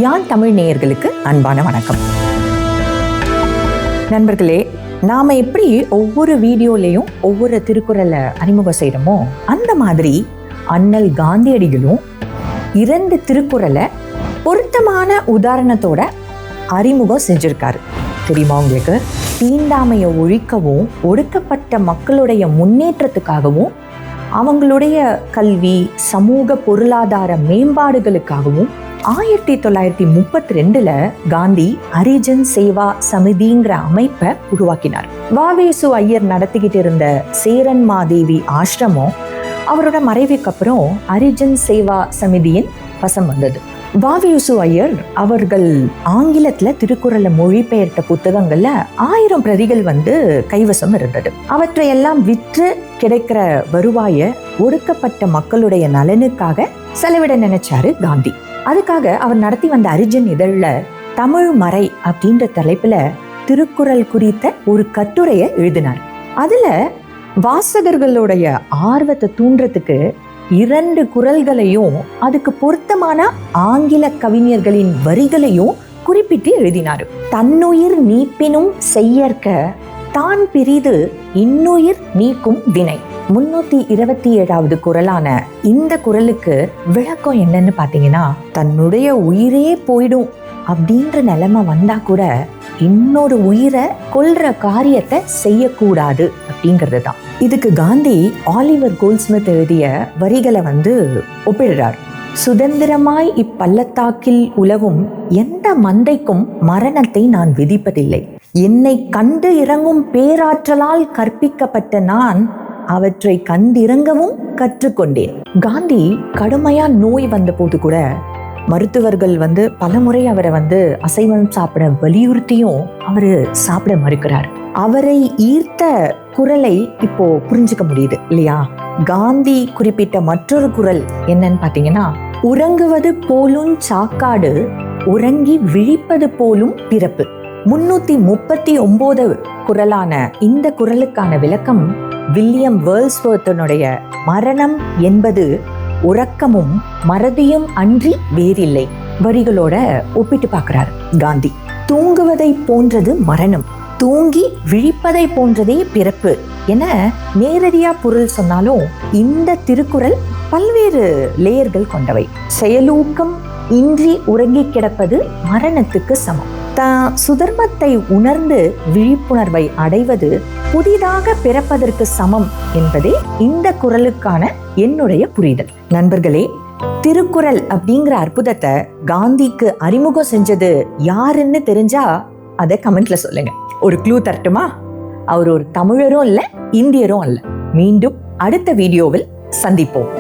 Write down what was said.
யாழ் தமிழ் நேயர்களுக்கு அன்பான வணக்கம். நண்பர்களே, நாம எப்படி ஒவ்வொரு வீடியோலையும் ஒவ்வொரு திருக்குறளை அறிமுகம் செய்யறோமோ அந்த மாதிரி அண்ணல் காந்தியடிகளும் 2 திருக்குறளை பொருத்தமான உதாரணத்தோட அறிமுகம் செஞ்சிருக்காரு. தெரியுமா உங்களுக்கு? தீண்டாமையை ஒழிக்கவும் ஒடுக்கப்பட்ட மக்களுடைய முன்னேற்றத்துக்காகவும் அவங்களுடைய கல்வி சமூக பொருளாதார மேம்பாடுகளுக்காகவும் 1932 காந்தி ஹரிஜன் சேவா சமிதிங்கிற அமைப்பை உருவாக்கினார். வாவேசு ஐயர் நடத்திக்கிட்டு இருந்த சேரன் மாதேவி ஆசிரமம் அவரோட மறைவுக்கு அப்புறம் ஹரிஜன் சேவா சமிதியின் வசம் வந்தது. வாவேசு ஐயர் அவர்கள் ஆங்கிலத்துல திருக்குறளை மொழிபெயர்த்த புத்தகங்கள்ல 1000 பிரதிகள் கைவசம் இருந்தது. அவற்றையெல்லாம் விற்று கிடைக்கிற வருவாயை ஒடுக்கப்பட்ட மக்களுடைய நலனுக்காக செலவிட நினைச்சாரு காந்தி. அதுக்காக அவர் நடத்தி வந்த ஹரிஜன் இதழ்ல தமிழ் மறை அப்படின்ற தலைப்புல திருக்குறள் குறித்த ஒரு கட்டுரையை எழுதினார். அதுல வாசகர்களுடைய ஆர்வத்தை தூண்டுறதுக்கு 2 குறள்களையும் அதுக்கு பொருத்தமான ஆங்கில கவிஞர்களின் வரிகளையும் குறிப்பிட்டு எழுதினார். தன்னுயிர் நீப்பினும் செய்யற்க தான் பிரிது இன்னுயிர் நீக்கும் வினை. 327வது குறளான இந்த குறளுக்கு விளக்கம் என்னன்னு பாத்தீங்கன்னா, தன்னுடைய உயிரே போயிடும் அப்படின்ற நிலைமை வந்தா கூட இன்னொரு உயிரை கொல்ற காரியத்தை செய்யக்கூடாது அப்படிங்கிறது தான். இதுக்கு காந்தி ஆலிவர் கோல்ட்ஸ்மித் எழுதிய வரிகளை ஒப்பிடுறார். சுதந்திரமாய் இப்பள்ளத்தாக்கில் உலவும் எந்த மந்தைக்கும் மரணத்தை நான் விதிப்பதில்லை. என்னை கண்டு இறங்கும் பேராற்றலால் கற்பிக்கப்பட்ட நான் அவற்றை கண்டிறங்கவும் கற்றுக்கொண்டேன். காந்தி கடுமையா நோய் வந்த போது கூட மருத்துவர்கள் பலமுறை அவரை அசைவம் சாப்பிட வலியுறுத்தியும் அவரு சாப்பிட மறுக்கிறார். அவரை ஈர்த்த குறளை இப்போ புரிஞ்சுக்க முடியுது இல்லையா? காந்தி குறிப்பிட்ட மற்றொரு குறள் என்னன்னு பாத்தீங்கன்னா, உறங்குவது போலும் சாக்காடு உறங்கி விழிப்பது போலும் பிறப்பு. 339 குறளான இந்த குறளுக்கான விளக்கம் வில்லியம் வேர்ல்ஸ்வொர்த்தினுடைய மரணம் என்பது உறக்கமும் மறதியும் அன்றி வேறில்லை வரிகளோட ஒப்பிட்டு பார்க்கிறார் காந்தி. தூங்குவதை போன்றது மரணம், தூங்கி விழிப்பதை போன்றதே பிறப்பு என நேரடியா பொருள் சொன்னாலும் இந்த திருக்குறள் பல்வேறு லேயர்கள் கொண்டவை. செயலூக்கம் இன்றி உறங்கி கிடப்பது மரணத்துக்கு சமம். சுதர்மத்தை உணர்ந்து விழிப்புணர்வை அடைவது புதிதாக பிறப்பதற்கு சமம் என்பதே இந்த குறளுக்கான என்னுடைய புரிதல். நண்பர்களே, திருக்குறள் அப்படிங்கிற அற்புதத்தை காந்திக்கு அறிமுகம் செஞ்சது யாருன்னு தெரிஞ்சா அதை கமெண்ட்ல சொல்லுங்க. ஒரு க்ளூ தரட்டுமா? அவர் ஒரு தமிழரும் இல்ல, இந்தியரும் அல்ல. மீண்டும் அடுத்த வீடியோவில் சந்திப்போம்.